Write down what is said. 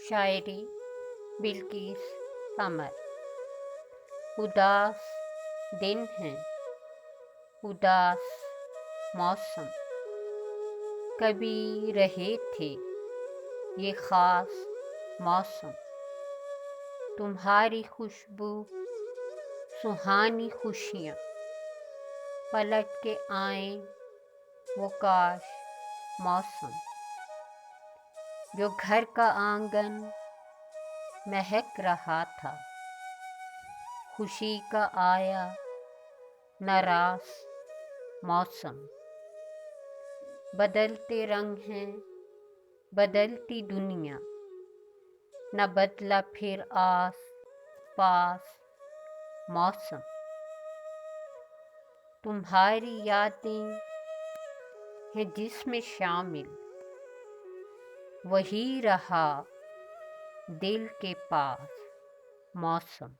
शायरी बिल्किस अमर। उदास दिन हैं, उदास मौसम, कभी रहे थे ये ख़ास मौसम। तुम्हारी खुशबू सुहानी खुशियाँ, पलट के आए वो काश मौसम। जो घर का आंगन महक रहा था, खुशी का आया नारास मौसम। बदलते रंग हैं, बदलती दुनिया, न बदला फिर आस पास मौसम। तुम्हारी यादें हैं जिसमें शामिल, वही रहा दिल के पास मौसम।